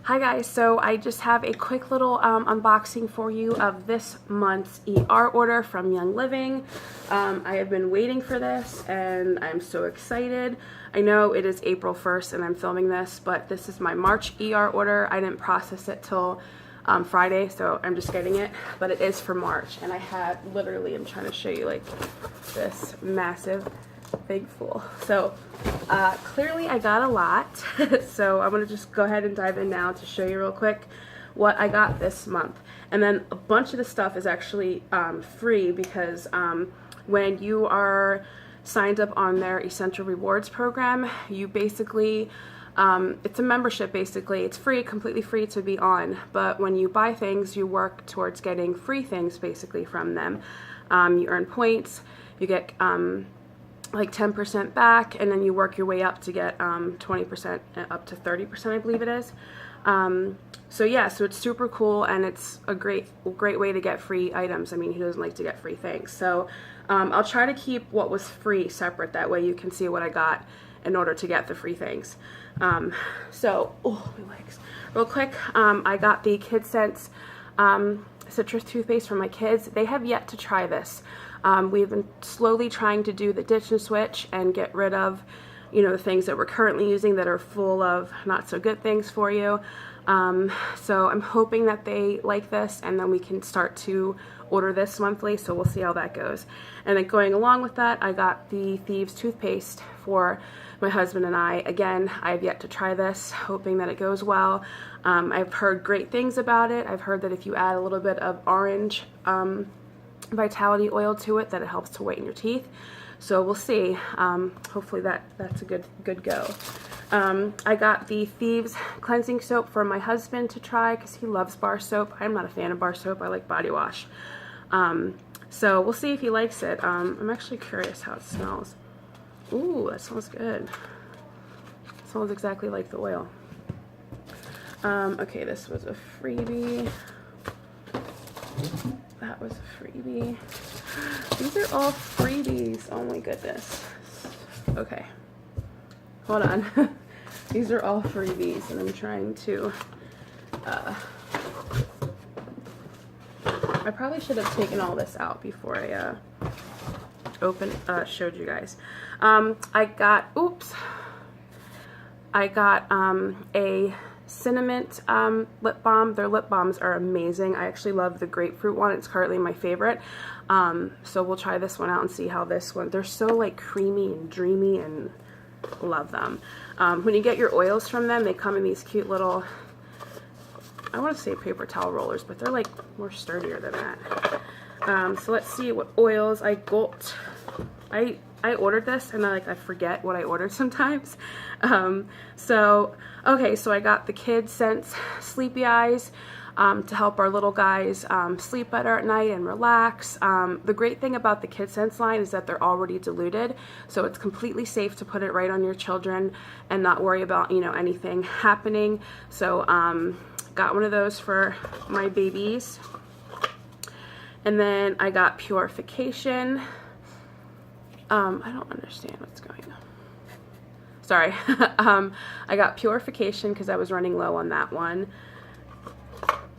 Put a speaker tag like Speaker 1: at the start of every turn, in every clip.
Speaker 1: Hi guys, so I just have a quick little unboxing for you of this month's ER order from Young Living. I have been waiting for this and I'm so excited. I know it is April 1st and I'm filming this, but this is my March ER order. I didn't process it till Friday, so I'm just getting it, but it is for March. And I have literally, I'm trying to show you like this massive big full. So clearly I got a lot. So I'm gonna just go ahead and dive in now to show you real quick what I got this month. And then a bunch of the stuff is actually free because when you are signed up on their Essential Rewards program, you basically it's a membership basically. It's free, completely free to be on, but when you buy things, you work towards getting free things basically from them. You earn points, you get like 10% back, and then you work your way up to get 20% up to 30%, I believe it is. So yeah, so it's super cool, and it's a great way to get free items. I mean, who doesn't like to get free things? So I'll try to keep what was free separate, that way you can see what I got in order to get the free things. So, oh, my legs. Real quick, I got the KidSense citrus toothpaste for my kids. They have yet to try this. We've been slowly trying to do the ditch and switch and get rid of, you know, the things that we're currently using that are full of not so good things for you. So I'm hoping that they like this, and then we can start to order this monthly, so we'll see how that goes. And then going along with that, I got the Thieves toothpaste for my husband and I. Again, I have yet to try this, hoping that it goes well. I've heard great things about it. I've heard that if you add a little bit of orange vitality oil to it, that it helps to whiten your teeth. So we'll see. Hopefully that's a good go. I got the Thieves cleansing soap for my husband to try because he loves bar soap. I'm not a fan of bar soap. I like body wash. So we'll see if he likes it. I'm actually curious how it smells. Ooh, that smells good. It smells exactly like the oil. Okay, this was a freebie. That was a freebie. These are all freebies. Oh my goodness. Okay. Hold on. These are all freebies, and I'm trying to I probably should have taken all this out before I showed you guys. I got a cinnamon lip balm. Their lip balms are amazing. I actually love the grapefruit one. It's currently my favorite. So we'll try this one out and see how this one. They're so like creamy and dreamy, and love them. When you get your oils from them, they come in these cute little, I want to say paper towel rollers, but they're like more sturdier than that. So let's see what oils I got. I ordered this and I forget what I ordered sometimes. So I got the KidSense Sleepy Eyes to help our little guys sleep better at night and relax. The great thing about the KidSense line is that they're already diluted, so it's completely safe to put it right on your children and not worry about, you know, anything happening. So got one of those for my babies. And then I got Purification. I don't understand what's going on. Sorry. I got Purification because I was running low on that one.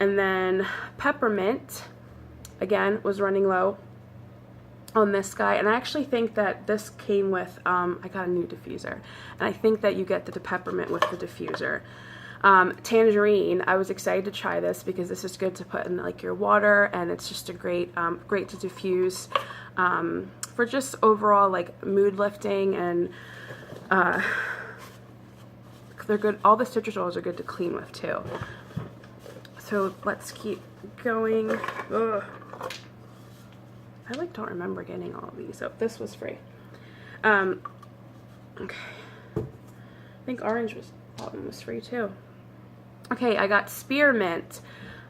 Speaker 1: And then Peppermint, again, was running low on this guy. And I actually think that this came with, I got a new diffuser. And I think that you get the Peppermint with the diffuser. Tangerine, I was excited to try this because this is good to put in like your water, and it's just a great to diffuse for just overall like mood lifting, and they're good. All the citrus oils are good to clean with too. So let's keep going. Ugh. I don't remember getting all of these. So this was free. Okay. I think orange was free too. Okay, I got Spearmint.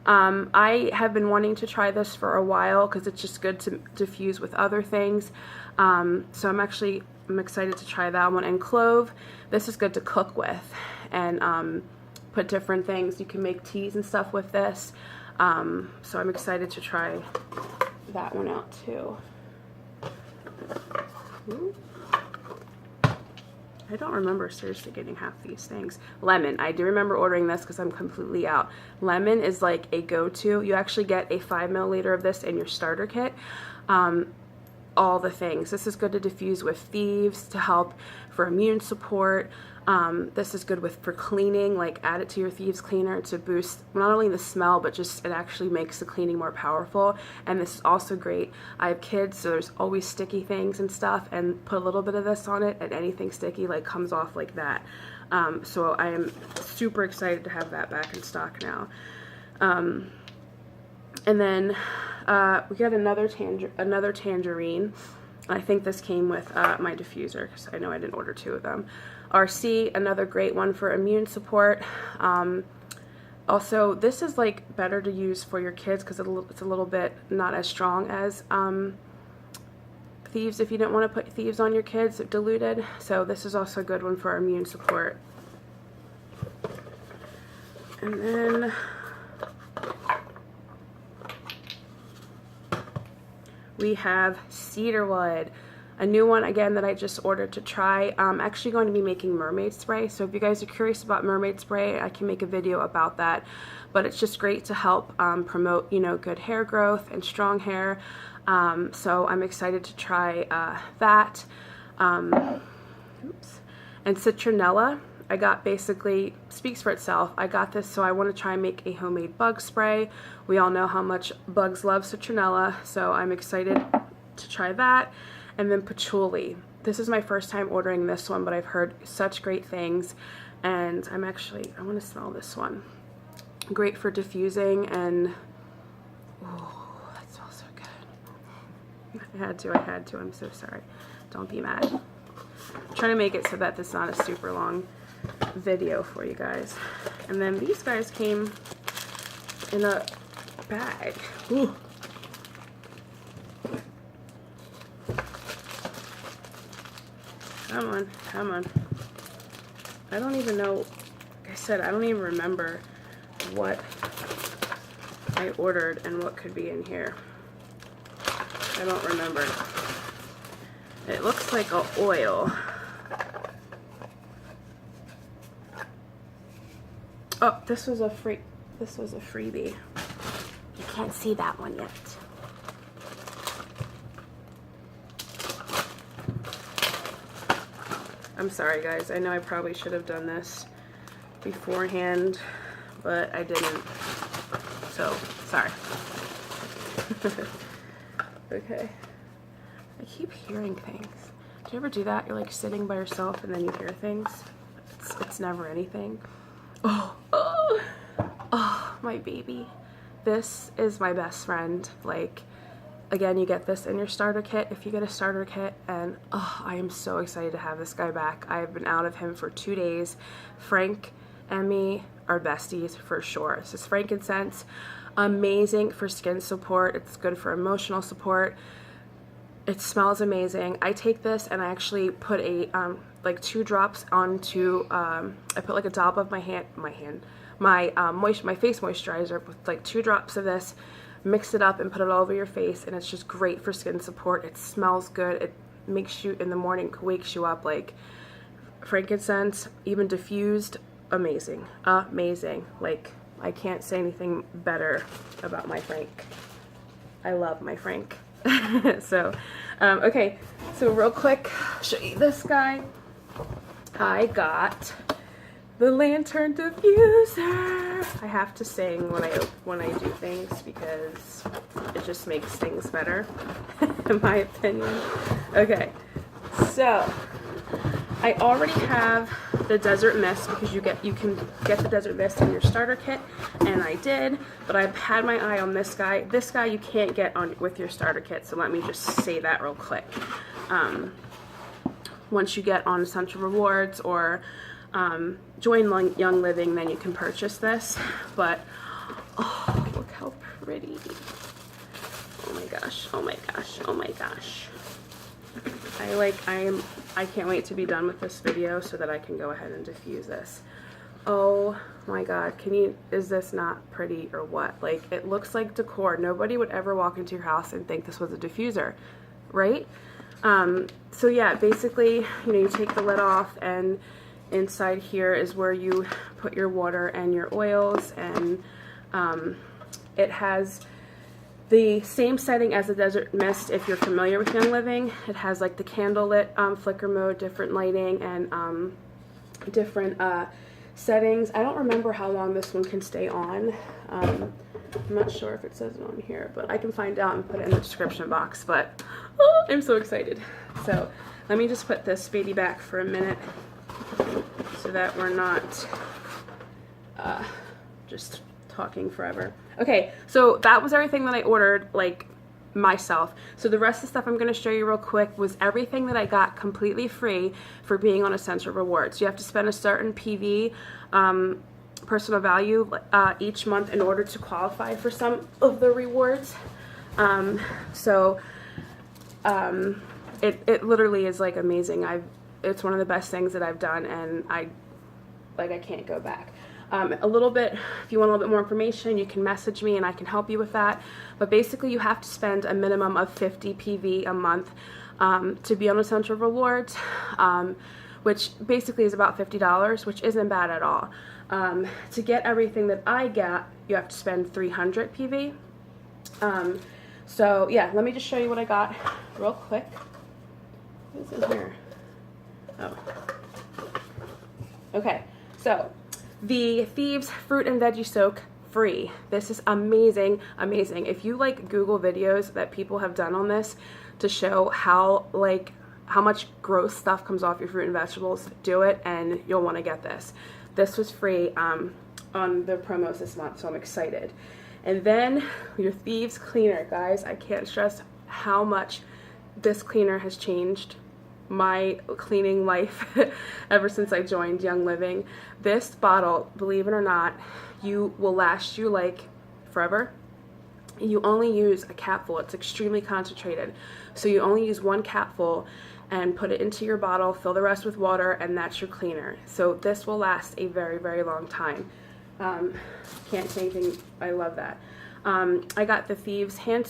Speaker 1: I have been wanting to try this for a while because it's just good to diffuse with other things. So I'm excited to try that one. And Clove, this is good to cook with and put different things. You can make teas and stuff with this. So I'm excited to try that one out too. Ooh. I don't remember seriously getting half these things. Lemon. I do remember ordering this because I'm completely out. Lemon is like a go-to. You actually get a 5 milliliter of this in your starter kit. All the things. This is good to diffuse with thieves, to help for immune support. This is good for cleaning, like add it to your thieves cleaner to boost not only the smell, but just it actually makes the cleaning more powerful. And this is also great. I have kids, so there's always sticky things and stuff, and put a little bit of this on it and anything sticky like comes off like that. So I am super excited to have that back in stock now. And then we got another tangerine. I think this came with my diffuser because I know I didn't order 2 of them. RC, another great one for immune support. Also, this is like better to use for your kids because it's a little bit not as strong as thieves if you didn't want to put thieves on your kids diluted. So this is also a good one for immune support. And then we have cedarwood, a new one again that I just ordered to try. I'm actually going to be making mermaid spray, so if you guys are curious about mermaid spray, I can make a video about that. But it's just great to help promote, you know, good hair growth and strong hair. So I'm excited to try that. Oops. And citronella, I got, basically speaks for itself. I got this, so I want to try and make a homemade bug spray. We all know how much bugs love citronella, so I'm excited to try that. And then patchouli. This is my first time ordering this one, but I've heard such great things, and I want to smell this one. Great for diffusing, and oh, that smells so good. I had to. I'm so sorry. Don't be mad. I'm trying to make it so that this is not a super long video for you guys. And then these guys came in a bag. Ooh. Come on, come on. I don't even know, like I said, I don't even remember what I ordered and what could be in here. I don't remember. It looks like an oil. Oh, this was a freebie. You can't see that one yet. I'm sorry guys, I know I probably should have done this beforehand, but I didn't, so sorry. Okay, I keep hearing things. Do you ever do that? You're like sitting by yourself and then you hear things? It's never anything. Oh, my baby. This is my best friend. Like, again, you get this in your starter kit if you get a starter kit, and I am so excited to have this guy back. I have been out of him for 2 days. Frank and me are besties for sure. This is frankincense. Amazing for skin support. It's good for emotional support. It smells amazing. I take this and I actually put a like 2 drops onto I put like a dab of my face moisturizer with like 2 drops of this, mix it up and put it all over your face, and it's just great for skin support. It smells good. It makes you in the morning, wakes you up. Like frankincense, even diffused, amazing, amazing. Like, I can't say anything better about my Frank. I love my Frank. So okay, so real quick, I'll show you this guy. I got the lantern diffuser. I have to sing when I do things because it just makes things better, in my opinion. Okay, so I already have the Desert Mist because you can get the Desert Mist in your starter kit, and I did, but I've had my eye on this guy. This guy you can't get on with your starter kit, so let me just say that real quick. Once you get on Essential Rewards or join Young Living, then you can purchase this. But oh, look how pretty. Oh my gosh, oh my gosh, oh my gosh. I can't wait to be done with this video so that I can go ahead and diffuse this. Oh my god, is this not pretty or what? Like, it looks like decor. Nobody would ever walk into your house and think this was a diffuser, right? So yeah, basically, you know, you take the lid off, and inside here is where you put your water and your oils, and it has the same setting as the Desert Mist. If you're familiar with Young Living, it has like the candle lit flicker mode, different lighting, and different settings. I don't remember how long this one can stay on. I'm not sure if it says it on here, but I can find out and put it in the description box. But oh, I'm so excited. So let me just put this baby back for a minute so that we're not just talking forever. Okay, so that was everything that I ordered, like, myself. So the rest of the stuff I'm going to show you real quick was everything that I got completely free for being on Essential Rewards. You have to spend a certain PV, personal value, each month in order to qualify for some of the rewards. It literally is like amazing. It's one of the best things that I've done, and I can't go back. A little bit, if you want a little bit more information, you can message me and I can help you with that. But basically, you have to spend a minimum of 50 PV a month to be on Essential Rewards, which basically is about $50, which isn't bad at all. To get everything that I got, you have to spend 300 PV. So yeah, let me just show you what I got real quick. What's in here? Oh. Okay, so the Thieves Fruit and Veggie Soak, free. This is amazing, amazing. If you like Google videos that people have done on this to show how much gross stuff comes off your fruit and vegetables, do it and you'll want to get this. This was free on the promos this month, so I'm excited. And then your Thieves Cleaner, guys. I can't stress how much this cleaner has changed my cleaning life ever since I joined Young Living. This bottle, believe it or not, will last you like forever. You only use a capful. It's extremely concentrated, so you only use one capful and put it into your bottle, fill the rest with water, and that's your cleaner. So this will last a very, very long time. Can't say anything. I love that. I got the Thieves hand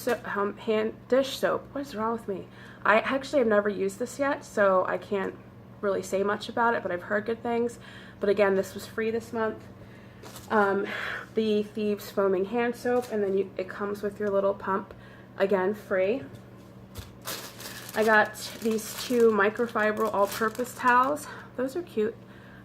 Speaker 1: dish soap. What is wrong with me? I actually have never used this yet, so I can't really say much about it, but I've heard good things. But again, this was free this month. The Thieves foaming hand soap, and then it comes with your little pump, again free. I got these two microfiber all-purpose towels. Those are cute.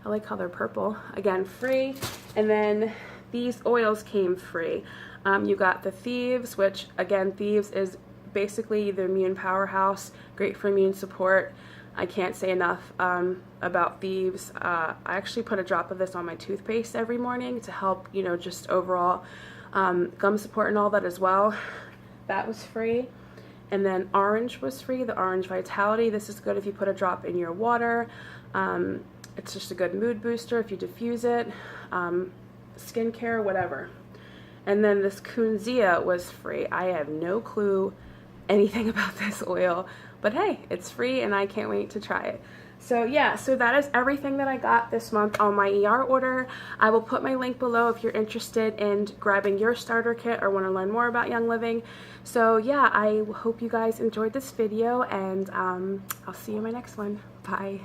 Speaker 1: I like how they're purple. Again, free. And then these oils came free. You got the Thieves, which again, Thieves is basically the immune powerhouse, great for immune support. I can't say enough about Thieves. I actually put a drop of this on my toothpaste every morning to help, you know, just overall gum support and all that as well. That was free. And then Orange was free, the Orange Vitality. This is good if you put a drop in your water. It's just a good mood booster if you diffuse it, skincare, whatever. And then this Kunzea was free. I have no clue anything about this oil, but hey, it's free and I can't wait to try it. So yeah, so that is everything that I got this month on my ER order. I will put my link below if you're interested in grabbing your starter kit or want to learn more about Young Living. So yeah, I hope you guys enjoyed this video, and I'll see you in my next one. Bye.